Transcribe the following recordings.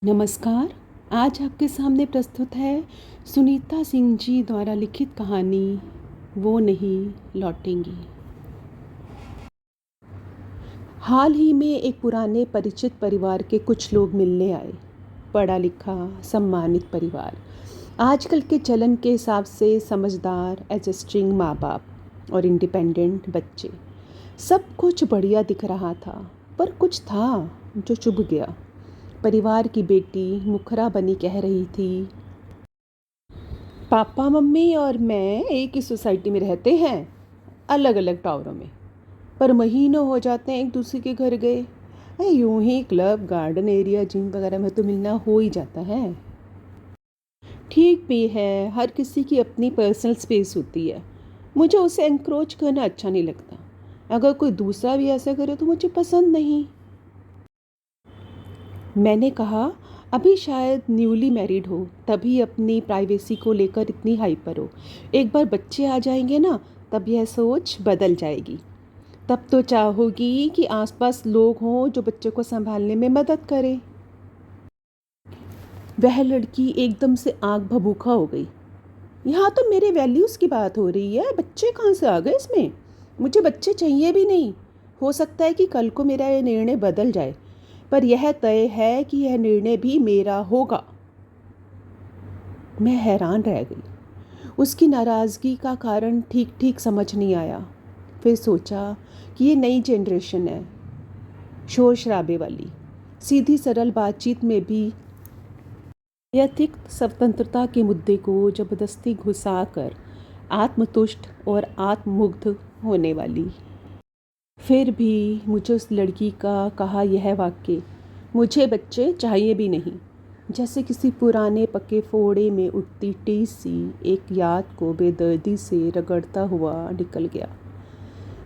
नमस्कार। आज आपके सामने प्रस्तुत है सुनीता सिंह जी द्वारा लिखित कहानी वो नहीं लौटेंगी। हाल ही में एक पुराने परिचित परिवार के कुछ लोग मिलने आए। पढ़ा लिखा सम्मानित परिवार, आजकल के चलन के हिसाब से समझदार एडजस्टिंग माँ बाप और इंडिपेंडेंट बच्चे। सब कुछ बढ़िया दिख रहा था, पर कुछ था जो चुभ गया। परिवार की बेटी मुखरा बनी कह रही थी, पापा मम्मी और मैं एक ही सोसाइटी में रहते हैं, अलग अलग टावरों में, पर महीनों हो जाते हैं एक दूसरे के घर गए। यूं ही क्लब गार्डन एरिया जिम वगैरह में तो मिलना हो ही जाता है। ठीक भी है, हर किसी की अपनी पर्सनल स्पेस होती है। मुझे उसे एनक्रोच करना अच्छा नहीं लगता। अगर कोई दूसरा भी ऐसा करे तो मुझे पसंद नहीं। मैंने कहा, अभी शायद न्यूली मैरिड हो, तभी अपनी प्राइवेसी को लेकर इतनी हाइपर हो। एक बार बच्चे आ जाएंगे ना, तब यह सोच बदल जाएगी। तब तो चाहोगी कि आसपास लोग हों जो बच्चे को संभालने में मदद करें। वह लड़की एकदम से आग भभूखा हो गई। यहाँ तो मेरे वैल्यूज़ की बात हो रही है, बच्चे कहाँ से आ गए इसमें? मुझे बच्चे चाहिए भी नहीं। हो सकता है कि कल को मेरा यह निर्णय बदल जाए, पर यह तय है कि यह निर्णय भी मेरा होगा। मैं हैरान रह गई। उसकी नाराज़गी का कारण ठीक ठीक समझ नहीं आया। फिर सोचा कि ये नई जनरेशन है, शोर शराबे वाली। सीधी सरल बातचीत में भी नैतिक स्वतंत्रता के मुद्दे को जबरदस्ती घुसाकर आत्मतुष्ट और आत्ममुग्ध होने वाली। फिर भी मुझे उस लड़की का कहा यह वाक्य, मुझे बच्चे चाहिए भी नहीं, जैसे किसी पुराने पके फोड़े में उठती टीस सी एक याद को बेदर्दी से रगड़ता हुआ निकल गया।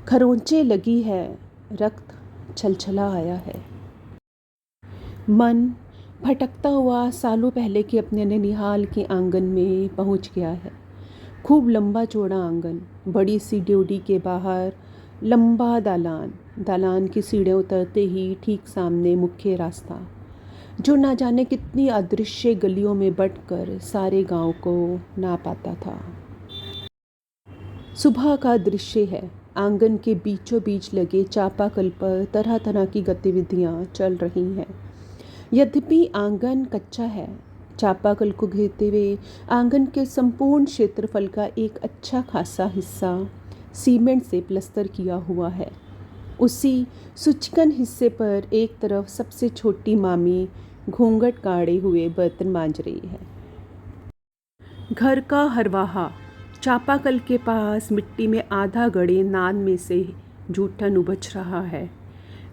खरोंचे लगी है, रक्त छलछला आया है। मन भटकता हुआ सालों पहले के अपने ननिहाल के आंगन में पहुंच गया है। खूब लंबा चौड़ा आंगन, बड़ी सी ड्योढ़ी के बाहर लंबा दालान। दालान की सीढ़ियाँ उतरते ही ठीक सामने मुख्य रास्ता, जो ना जाने कितनी अदृश्य गलियों में बंटकर सारे गांव को ना पाता था। सुबह का दृश्य है। आंगन के बीचों बीच लगे चापाकल पर तरह तरह की गतिविधियां चल रही हैं। यद्यपि आंगन कच्चा है, चापाकल को घेरते हुए आंगन के संपूर्ण क्षेत्रफल का एक अच्छा खासा हिस्सा सीमेंट से प्लस्तर किया हुआ है। उसी सुचिकन हिस्से पर एक तरफ सबसे छोटी मामी घूंघट काढ़े हुए बर्तन मांज रही है। घर का हरवाहा चापाकल के पास मिट्टी में आधा गड़े नाद में से जूठन उबच रहा है।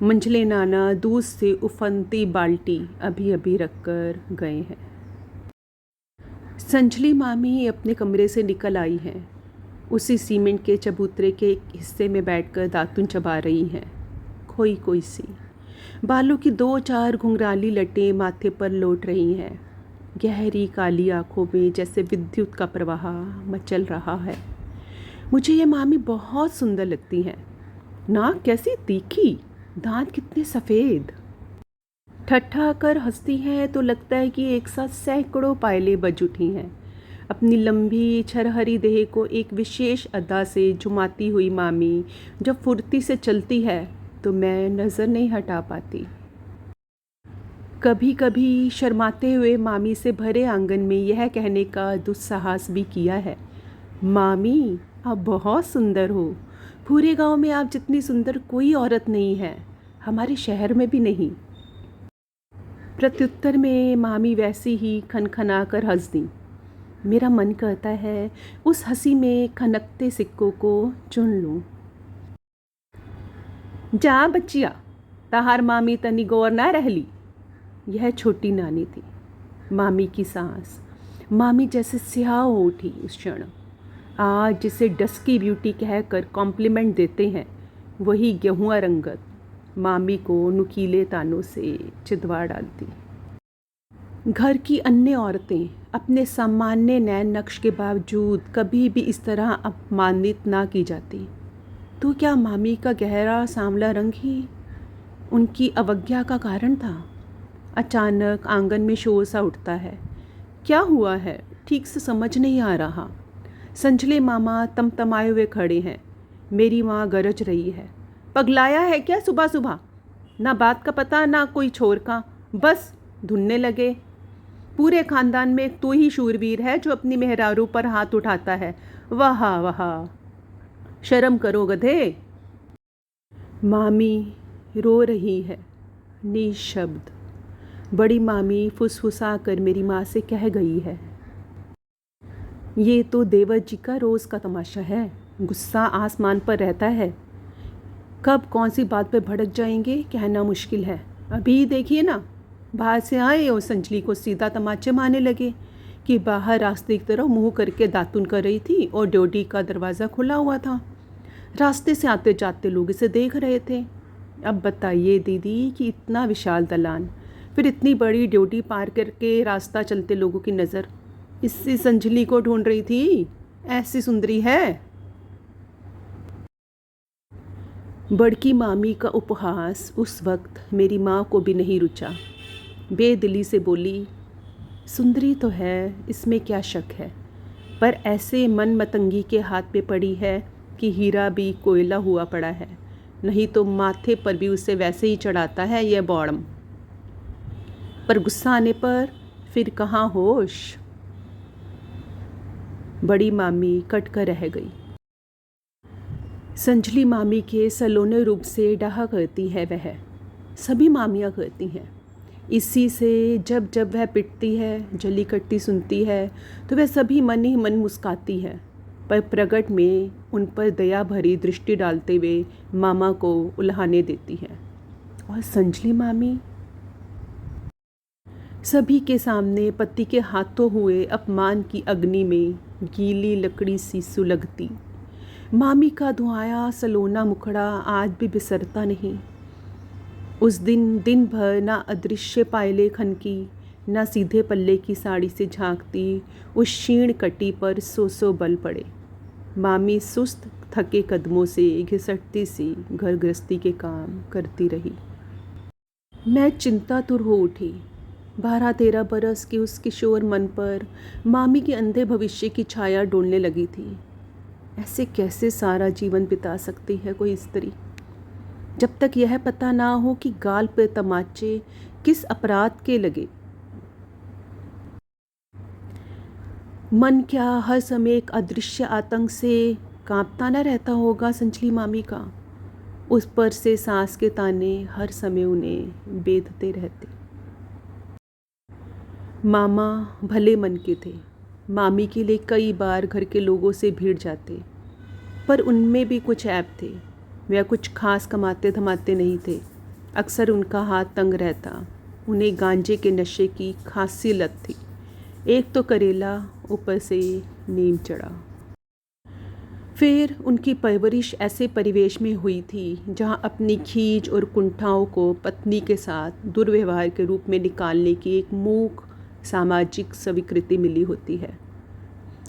मंझले नाना दूध से उफनती बाल्टी अभी अभी रखकर गए हैं। संजली मामी अपने कमरे से निकल आई हैं। उसी सीमेंट के चबूतरे के एक हिस्से में बैठकर दातुन चबा रही हैं, खोई कोई सी। बालों की दो चार घुंघराली लटें माथे पर लौट रही हैं। गहरी काली आंखों में जैसे विद्युत का प्रवाह मचल रहा है। मुझे ये मामी बहुत सुंदर लगती हैं। नाक कैसी तीखी, दांत कितने सफ़ेद। ठट्ठा कर हंसती हैं तो लगता है कि एक साथ सैकड़ों पायलें बज उठी हैं। अपनी लंबी छरहरी देह को एक विशेष अदा से झुमाती हुई मामी जब फुर्ती से चलती है तो मैं नज़र नहीं हटा पाती। कभी कभी शर्माते हुए मामी से भरे आंगन में यह कहने का दुस्साहस भी किया है, मामी आप बहुत सुंदर हो। पूरे गांव में आप जितनी सुंदर कोई औरत नहीं है, हमारे शहर में भी नहीं। प्रत्युत्तर में मामी वैसी ही खनखना कर हंस दी। मेरा मन करता है उस हंसी में खनकते सिक्कों को चुन लूं। जा बच्चिया, तहार मामी तनी गौर ना रहली। यह छोटी नानी थी, मामी की सास। मामी जैसे स्याह हो उठी उस क्षण। आज जिसे डस्की ब्यूटी कहकर कॉम्प्लीमेंट देते हैं, वही गेहुआ रंगत मामी को नुकीले तानों से चिदवा डालती। घर की अन्य औरतें अपने सामान्य नैन नक्श के बावजूद कभी भी इस तरह अपमानित ना की जाती, तो क्या मामी का गहरा सांवला रंग ही उनकी अवज्ञा का कारण था? अचानक आंगन में शोर सा उठता है। क्या हुआ है ठीक से समझ नहीं आ रहा। संजले मामा तमतमाए हुए खड़े हैं। मेरी माँ गरज रही है, पगलाया है क्या सुबह सुबह? ना बात का पता ना कोई छोर का, बस धुनने लगे। पूरे खानदान में एक तू ही शूरवीर है जो अपनी मेहरारू पर हाथ उठाता है। वाह वाह, शर्म करो गधे। मामी रो रही है, निशब्द। बड़ी मामी फुसफुसा कर मेरी माँ से कह गई है, ये तो देवर जी का रोज़ का तमाशा है, गुस्सा आसमान पर रहता है, कब कौन सी बात पे भड़क जाएंगे कहना मुश्किल है। अभी देखिए ना, बाहर से आए और संजली को सीधा तमाचे मारने लगे कि बाहर रास्ते की तरफ मुंह करके दातुन कर रही थी और ड्योटी का दरवाज़ा खुला हुआ था। रास्ते से आते जाते लोग इसे देख रहे थे। अब बताइए दीदी कि इतना विशाल दलान, फिर इतनी बड़ी ड्यूटी पार करके रास्ता चलते लोगों की नज़र इसी संजली को ढूंढ रही थी। ऐसी सुंदरी है। बड़की मामी का उपहास उस वक्त मेरी माँ को भी नहीं रुचा। बेदिली से बोली, सुंदरी तो है, इसमें क्या शक है, पर ऐसे मन मतंगी के हाथ में पड़ी है कि हीरा भी कोयला हुआ पड़ा है, नहीं तो माथे पर भी उसे वैसे ही चढ़ाता है यह बौड़म। पर गुस्सा आने पर फिर कहाँ होश। बड़ी मामी कट कर रह गई। संजली मामी के सलोने रूप से डाहा करती है वह, सभी मामियाँ करती हैं। इसी से जब जब वह पिटती है, जली कटती सुनती है तो वह सभी मन ही मन मुस्काती है, पर प्रगट में उन पर दया भरी दृष्टि डालते हुए मामा को उल्हाने देती है। और संजली मामी सभी के सामने पति के हाथों हुए अपमान की अग्नि में गीली लकड़ी सी सुलगती। मामी का धुआया सलोना मुखड़ा आज भी बिसरता नहीं। उस दिन दिन भर ना अदृश्य पायले खनकी, ना सीधे पल्ले की साड़ी से झांकती उस क्षीण कटी पर सौ बल पड़े। मामी सुस्त थके कदमों से घिसटती सी घर गृहस्थी के काम करती रही। मैं चिंतातुर हो उठी। 12-13 बरस के उस किशोर मन पर मामी के अंधे भविष्य की छाया डोलने लगी थी। ऐसे कैसे सारा जीवन बिता सकती है कोई स्त्री, जब तक यह पता ना हो कि गाल पे तमाचे किस अपराध के लगे। मन क्या हर समय एक अदृश्य आतंक से कांपता न रहता होगा संजली मामी का। उस पर से सांस के ताने हर समय उन्हें बेधते रहते। मामा भले मन के थे, मामी के लिए कई बार घर के लोगों से भिड़ जाते, पर उनमें भी कुछ ऐप थे। वह कुछ खास कमाते धमाते नहीं थे। अक्सर उनका हाथ तंग रहता। उन्हें गांजे के नशे की खासी लत थी। एक तो करेला, ऊपर से नीम चढ़ा। फिर उनकी परवरिश ऐसे परिवेश में हुई थी जहां अपनी खींच और कुंठाओं को पत्नी के साथ दुर्व्यवहार के रूप में निकालने की एक मूक सामाजिक स्वीकृति मिली होती है।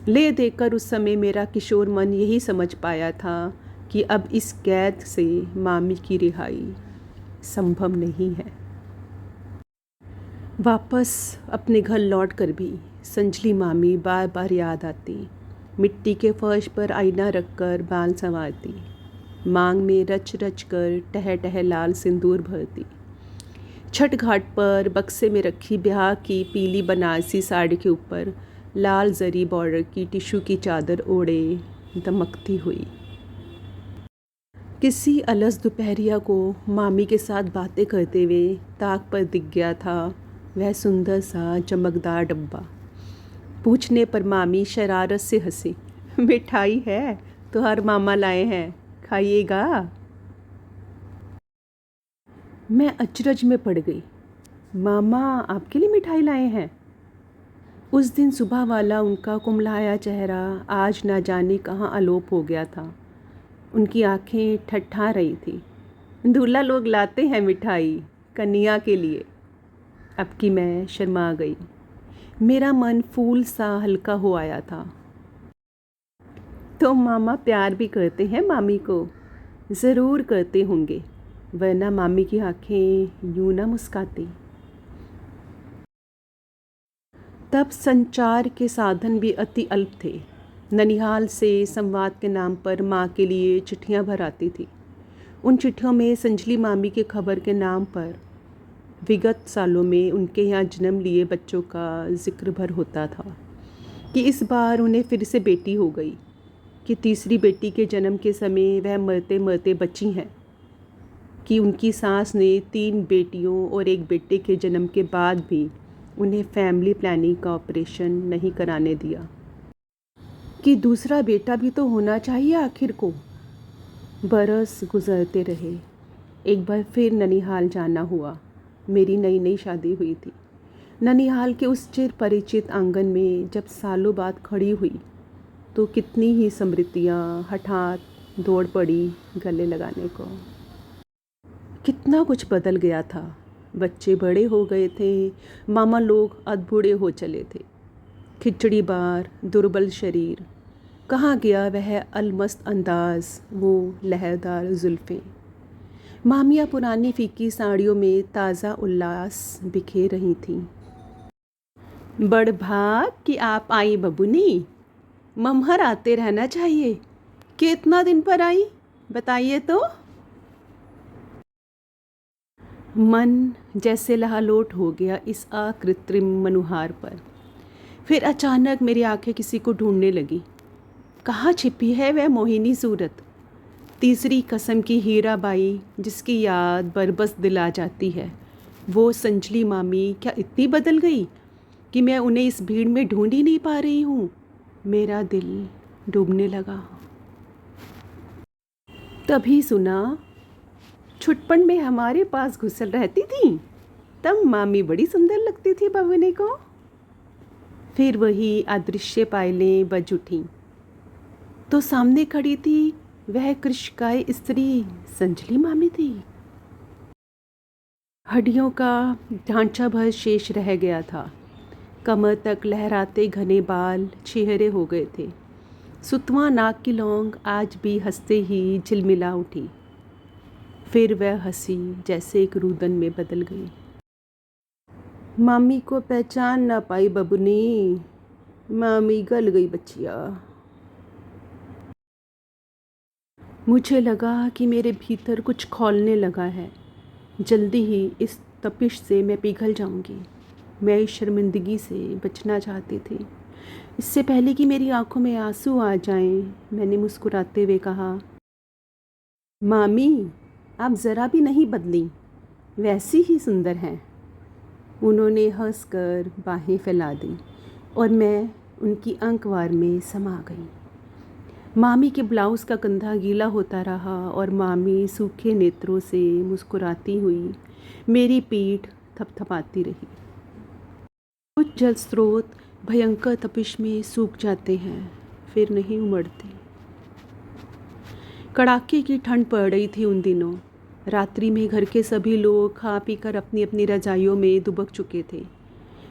ले देकर उस समय मेरा किशोर मन यही समझ पाया था कि अब इस कैद से मामी की रिहाई संभव नहीं है। वापस अपने घर लौट कर भी संजली मामी बार बार याद आती। मिट्टी के फर्श पर आईना रखकर बाल संवारती, मांग में रच रच कर टह टह लाल सिंदूर भरती। छठ घाट पर बक्से में रखी ब्याह की पीली बनारसी साड़ी के ऊपर लाल जरी बॉर्डर की टिश्यू की चादर ओढ़े दमकती हुई। किसी अलस दोपहरिया को मामी के साथ बातें करते हुए ताक पर दिख गया था वह सुंदर सा चमकदार डब्बा। पूछने पर मामी शरारत से हंसी, मिठाई है तो हर मामा लाए हैं, खाइएगा। मैं अचरज में पड़ गई। मामा आपके लिए मिठाई लाए हैं? उस दिन सुबह वाला उनका कुमलाया चेहरा आज ना जाने कहाँ अलोप हो गया था। उनकी आंखें ठट्ठा रही थी। दूल्हा लोग लाते हैं मिठाई कन्या के लिए। अब की मैं शर्मा गई। मेरा मन फूल सा हल्का हो आया था। तो मामा प्यार भी करते हैं मामी को? ज़रूर करते होंगे, वरना मामी की आंखें यूं ना मुस्काती। तब संचार के साधन भी अति अल्प थे। ननिहाल से संवाद के नाम पर माँ के लिए चिट्ठियाँ भर आती थी। उन चिट्ठियों में संजली मामी के खबर के नाम पर विगत सालों में उनके यहाँ जन्म लिए बच्चों का जिक्र भर होता था कि इस बार उन्हें फिर से बेटी हो गई, कि तीसरी बेटी के जन्म के समय वह मरते मरते बची हैं, कि उनकी सास ने 3 बेटियों और 1 बेटे के जन्म के बाद भी उन्हें फैमिली प्लानिंग का ऑपरेशन नहीं कराने दिया, कि दूसरा बेटा भी तो होना चाहिए आखिर को। बरस गुजरते रहे। एक बार फिर ननिहाल जाना हुआ। मेरी नई नई शादी हुई थी। ननिहाल के उस चिर परिचित आंगन में जब सालों बाद खड़ी हुई तो कितनी ही स्मृतियाँ हठात दौड़ पड़ी गले लगाने को। कितना कुछ बदल गया था। बच्चे बड़े हो गए थे, मामा लोग अधबूढ़े हो चले थे। खिचड़ी बार, दुर्बल शरीर, कहाँ गया वह अलमस्त अंदाज, वो लहरदार जुल्फ़ें। मामियाँ पुरानी फीकी साड़ियों में ताज़ा उल्लास बिखेर रही थीं। बड़ भाग कि आप आई बबुनी, मम्हर आते रहना चाहिए। कितना दिन पर आई बताइए तो। मन जैसे लहालोट हो गया इस अकृत्रिम मनुहार पर। फिर अचानक मेरी आंखें किसी को ढूंढने लगी। कहाँ छिपी है वह मोहिनी सूरत, तीसरी कसम की हीराबाई जिसकी याद बरबस दिला जाती है। वो संजली मामी क्या इतनी बदल गई कि मैं उन्हें इस भीड़ में ढूंढ ही नहीं पा रही हूँ। मेरा दिल डूबने लगा। तभी सुना, छुटपन में हमारे पास घुसल रहती थी, तब मामी बड़ी सुंदर लगती थी बबुनी को। फिर वही अदृश्य पायलें बज उठीं। तो सामने खड़ी थी वह कृशकाय स्त्री संजली मामी थी। हड्डियों का ढांचा भर शेष रह गया था। कमर तक लहराते घने बाल छिहरे हो गए थे। सुतवा नाक की लौंग आज भी हंसते ही झिलमिला उठी। फिर वह हंसी जैसे एक रुदन में बदल गई। मामी को पहचान ना पाई बबुनी, मामी गल गई बच्चिया। मुझे लगा कि मेरे भीतर कुछ खौलने लगा है। जल्दी ही इस तपिश से मैं पिघल जाऊंगी। मैं इस शर्मिंदगी से बचना चाहती थी। इससे पहले कि मेरी आंखों में आंसू आ जाएं, मैंने मुस्कुराते हुए कहा, मामी आप ज़रा भी नहीं बदली, वैसी ही सुंदर हैं। उन्होंने हंसकर बाहें फैला दी और मैं उनकी अंकवार में समा गई। मामी के ब्लाउज़ का कंधा गीला होता रहा और मामी सूखे नेत्रों से मुस्कुराती हुई मेरी पीठ थपथपाती रही। कुछ जल स्रोत भयंकर तपिश में सूख जाते हैं, फिर नहीं उमड़ते। कड़ाके की ठंड पड़ रही थी उन दिनों। रात्रि में घर के सभी लोग खा पी कर अपनी अपनी रजाइयों में दुबक चुके थे।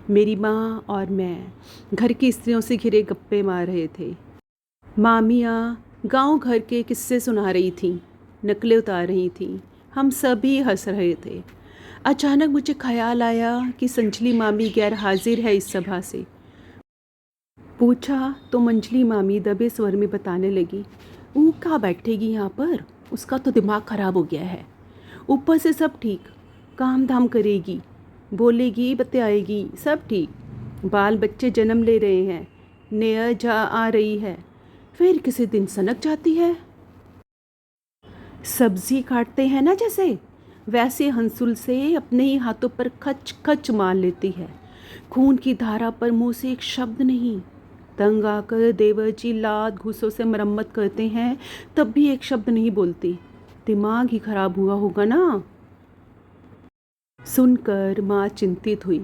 मेरी माँ और मैं घर की स्त्रियों से घिरे गप्पे मार रहे थे। मामियाँ गांव घर के किस्से सुना रही थीं, नकलें उतार रही थीं। हम सभी हंस रहे थे। अचानक मुझे ख्याल आया कि संजली मामी गैर हाजिर है इस सभा से। पूछा तो मंजली मामी दबे स्वर में बताने लगी, वो क्या बैठेगी यहाँ पर, उसका तो दिमाग खराब हो गया है। ऊपर से सब ठीक, काम धाम करेगी, बोलेगी बतियाएगी, सब ठीक। बाल बच्चे जन्म ले रहे हैं, नेयर जा आ रही है, फिर किसी दिन सनक जाती है। सब्जी काटते हैं ना जैसे, वैसे हंसुल से अपने ही हाथों पर खच खच मार लेती है। खून की धारा पर मुंह से एक शब्द नहीं। तंग आकर देवर जी लात घूसों से मरम्मत करते हैं, तब भी एक शब्द नहीं बोलती। दिमाग ही खराब हुआ होगा ना। सुनकर माँ चिंतित हुई।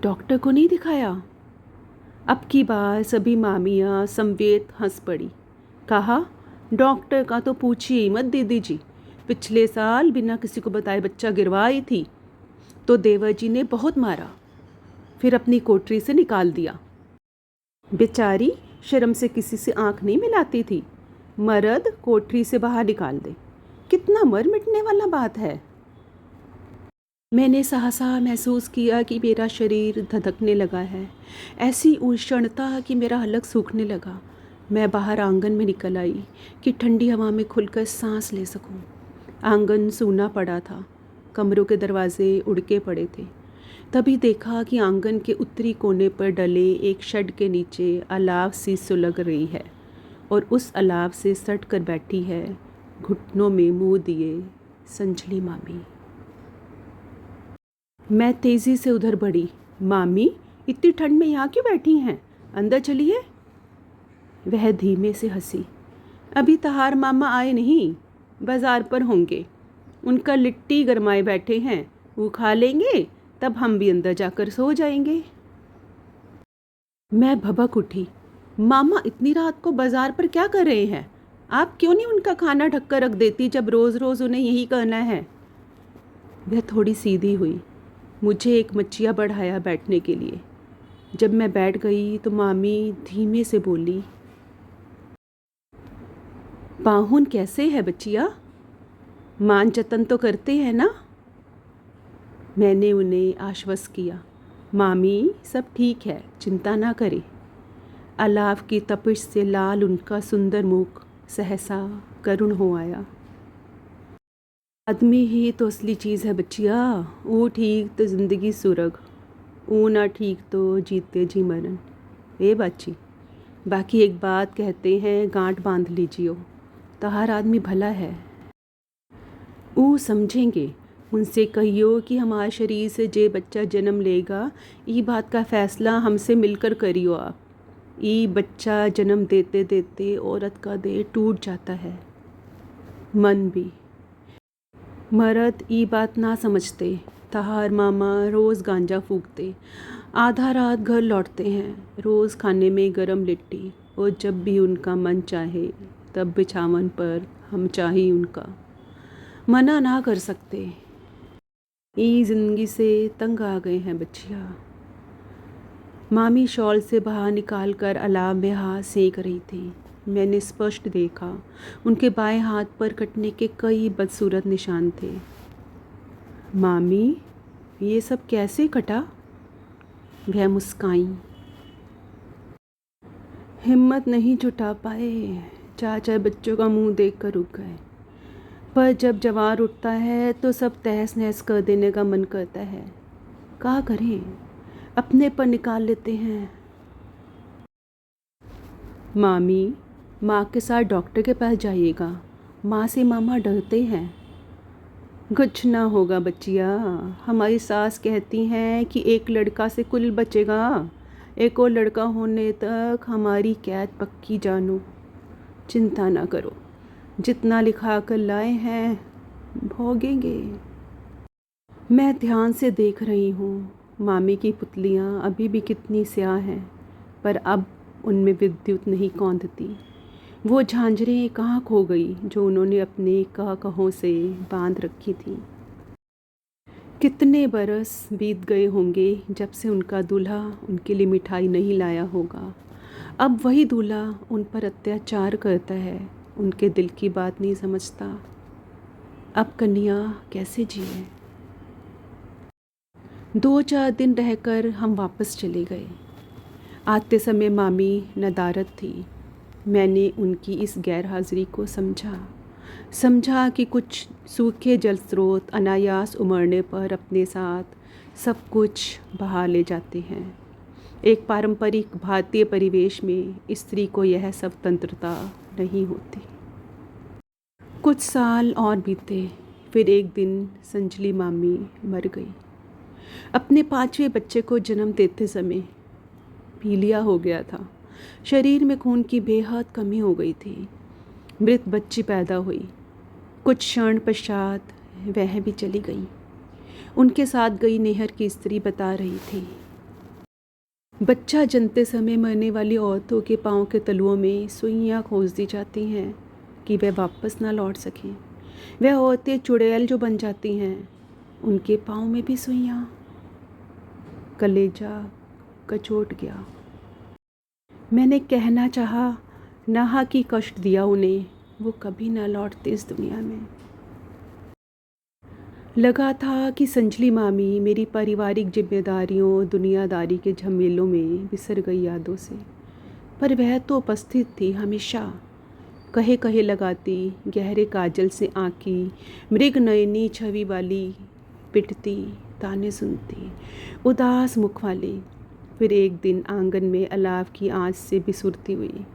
डॉक्टर को नहीं दिखाया? अब की बार सभी मामियाँ समवेत हंस पड़ी। कहा, डॉक्टर का तो पूछिए मत दीदी जी, पिछले साल बिना किसी को बताए बच्चा गिरवा आई थी तो देवर जी ने बहुत मारा, फिर अपनी कोठरी से निकाल दिया। बेचारी शर्म से किसी से आंख नहीं मिलाती थी। मर्द कोठरी से बाहर निकाल दे, कितना मर मिटने वाला बात है। मैंने सहसा महसूस किया कि मेरा शरीर धधकने लगा है। ऐसी उष्णता कि मेरा हलक सूखने लगा। मैं बाहर आंगन में निकल आई कि ठंडी हवा में खुलकर सांस ले सकूं। आंगन सूना पड़ा था, कमरों के दरवाजे उड़के पड़े थे। तभी देखा कि आंगन के उत्तरी कोने पर डले एक शेड के नीचे अलाव सी सुलग रही है और उस अलाव से सट कर बैठी है, घुटनों में मुंह दिए, संजली मामी। मैं तेज़ी से उधर बढ़ी। मामी, इतनी ठंड में यहाँ क्यों बैठी हैं? अंदर चलिए। वह धीमे से हंसी। अभी तहार मामा आए नहीं, बाज़ार पर होंगे। उनका लिट्टी गरमाए बैठे हैं, वो खा लेंगे, तब हम भी अंदर जाकर सो जाएंगे। मैं भबक उठी। मामा इतनी रात को बाज़ार पर क्या कर रहे हैं? आप क्यों नहीं उनका खाना ढक कर रख देती जब रोज़ रोज़ उन्हें यही करना है? वह थोड़ी सीधी हुई, मुझे एक मच्छिया बढ़ाया बैठने के लिए। जब मैं बैठ गई तो मामी धीमे से बोली, पाहुन कैसे है बच्चिया? मान जतन तो करते हैं ना? मैंने उन्हें आश्वस्त किया, मामी सब ठीक है, चिंता ना करें। अलाव की तपिश से लाल उनका सुंदर मुख सहसा करुण हो आया। आदमी ही तो असली चीज़ है बच्चिया। वो ठीक तो ज़िंदगी सुरग, वो ना ठीक तो जीते जी मरण। ए बाची, बाकी एक बात कहते हैं, गांठ बांध लीजियो, तहार आदमी भला है। वो समझेंगे, उनसे कहियो कि हमारे शरीर से जे बच्चा जन्म लेगा, ये बात का फ़ैसला हमसे मिलकर करियो आप। ये बच्चा जन्म देते देते औरत का देह टूट जाता है, मन भी। मर्द ये बात ना समझते। तहार मामा रोज़ गांजा फूकते, आधा रात घर लौटते हैं, रोज़ खाने में गरम लिट्टी, और जब भी उनका मन चाहे तब बिछावन पर हम चाहे उनका मना ना कर सकते। ये ज़िंदगी से तंग आ गए हैं बच्चिया। मामी शॉल से बाहर निकाल कर अलाव में हाथ सेक रही थी। मैंने स्पष्ट देखा, उनके बाएं हाथ पर कटने के कई बदसूरत निशान थे। मामी, ये सब कैसे कटा? वह मुस्काई। हिम्मत नहीं जुटा पाए। चाचा बच्चों का मुंह देखकर रुक गए। पर जब जवार उठता है तो सब तहस नहस कर देने का मन करता है। क्या करें, अपने पर निकाल लेते हैं। मामी, माँ के साथ डॉक्टर के पास जाइएगा, माँ से मामा डरते हैं। कुछ ना होगा बच्चिया, हमारी सास कहती हैं कि एक लड़का से कुल बचेगा, एक और लड़का होने तक हमारी कैद पक्की जानो। चिंता ना करो, जितना लिखा कर लाए हैं भोगेंगे। मैं ध्यान से देख रही हूँ, मामी की पुतलियाँ अभी भी कितनी स्याह हैं, पर अब उनमें विद्युत नहीं कौंधती। वो झांझरें कहाँ खो गई जो उन्होंने अपने कहों से बांध रखी थी। कितने बरस बीत गए होंगे जब से उनका दूल्हा उनके लिए मिठाई नहीं लाया होगा। अब वही दूल्हा उन पर अत्याचार करता है, उनके दिल की बात नहीं समझता। अब कन्या कैसे जिए? 2-4 दिन रहकर हम वापस चले गए। आते समय मामी नदारद थी। मैंने उनकी इस गैर हाज़िरी को समझा कि कुछ सूखे जल स्रोत अनायास उमड़ने पर अपने साथ सब कुछ बहा ले जाते हैं। एक पारंपरिक भारतीय परिवेश में स्त्री को यह सब स्वतंत्रता नहीं होती। कुछ साल और बीते, फिर एक दिन संजली मामी मर गई। अपने 5वें बच्चे को जन्म देते समय पीलिया हो गया था। शरीर में खून की बेहद कमी हो गई थी। मृत बच्ची पैदा हुई। कुछ क्षण पश्चात वह भी चली गई। उनके साथ गई नेहर की स्त्री बता रही थी, बच्चा जन्मते समय मरने वाली औरतों के पाँव के तलुओं में सुइयाँ खोज दी जाती हैं कि वह वापस ना लौट सकें। वह औरतें चुड़ैल जो बन जाती हैं, उनके पाँव में भी सुइयाँ। कलेजा कचोट गया। मैंने कहना चाहा, नाहा की कष्ट दिया उन्हें, वो कभी ना लौटते इस दुनिया में। लगा था कि संजली मामी मेरी पारिवारिक जिम्मेदारियों दुनियादारी के झमेलों में बिसर गई यादों से, पर वह तो उपस्थित थी हमेशा। कहे कहे लगाती, गहरे काजल से आँकी, मृग नयनी छवि वाली, पिटती, ताने सुनती, उदास मुख वाली। फिर एक दिन आंगन में अलाव की आँच से बिसुरती हुई।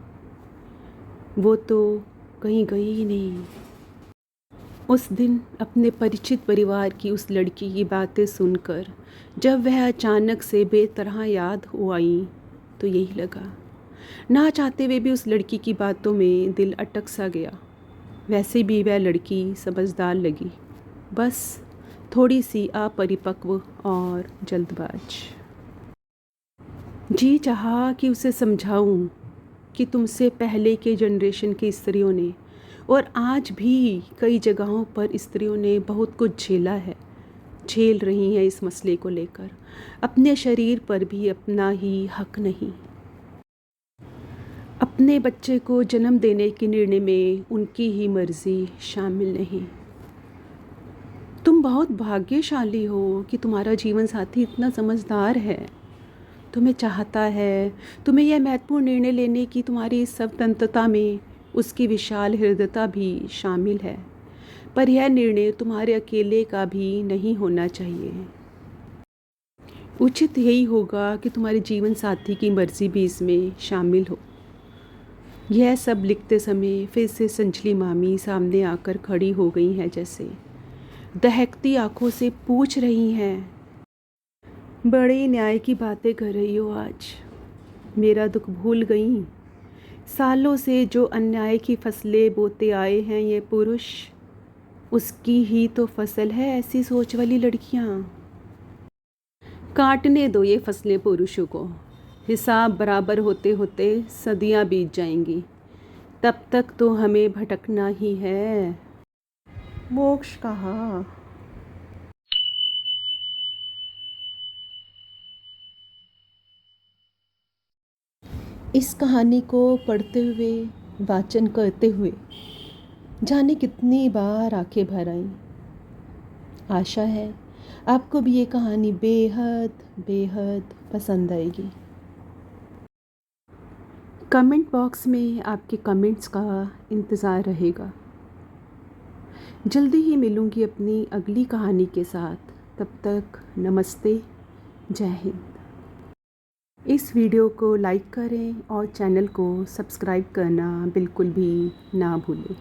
वो तो कहीं गई ही नहीं। उस दिन अपने परिचित परिवार की उस लड़की की बातें सुनकर जब वह अचानक से बेतरह याद हो आई तो यही लगा। ना चाहते हुए भी उस लड़की की बातों में दिल अटक सा गया। वैसे भी वह लड़की समझदार लगी, बस थोड़ी सी अपरिपक्व और जल्दबाज। जी चाहा कि उसे समझाऊं कि तुमसे पहले के जनरेशन की स्त्रियों ने और आज भी कई जगहों पर स्त्रियों ने बहुत कुछ झेला है, झेल रही हैं इस मसले को लेकर। अपने शरीर पर भी अपना ही हक नहीं, अपने बच्चे को जन्म देने के निर्णय में उनकी ही मर्जी शामिल नहीं। तुम बहुत भाग्यशाली हो कि तुम्हारा जीवन साथी इतना समझदार है, तुम्हें चाहता है, तुम्हें यह महत्वपूर्ण निर्णय लेने की तुम्हारी स्वतंत्रता में उसकी विशाल हृदयता भी शामिल है। पर यह निर्णय तुम्हारे अकेले का भी नहीं होना चाहिए। उचित यही होगा कि तुम्हारे जीवन साथी की मर्जी भी इसमें शामिल हो। यह सब लिखते समय फिर से संजली मामी सामने आकर खड़ी हो गई हैं, जैसे दहकती आंखों से पूछ रही हैं, बड़े न्याय की बातें कर रही हो आज, मेरा दुख भूल गई? सालों से जो अन्याय की फसलें बोते आए हैं ये पुरुष, उसकी ही तो फसल है ऐसी सोच वाली लड़कियां। काटने दो ये फसलें पुरुषों को, हिसाब बराबर होते होते सदियां बीत जाएंगी, तब तक तो हमें भटकना ही है। मोक्ष कहाँ? इस कहानी को पढ़ते हुए, वाचन करते हुए जाने कितनी बार आंखें भर आईं। आशा है आपको भी ये कहानी बेहद बेहद पसंद आएगी। कमेंट बॉक्स में आपके कमेंट्स का इंतज़ार रहेगा। जल्दी ही मिलूँगी अपनी अगली कहानी के साथ। तब तक नमस्ते, जय हिंद। इस वीडियो को लाइक करें और चैनल को सब्सक्राइब करना बिल्कुल भी ना भूलें।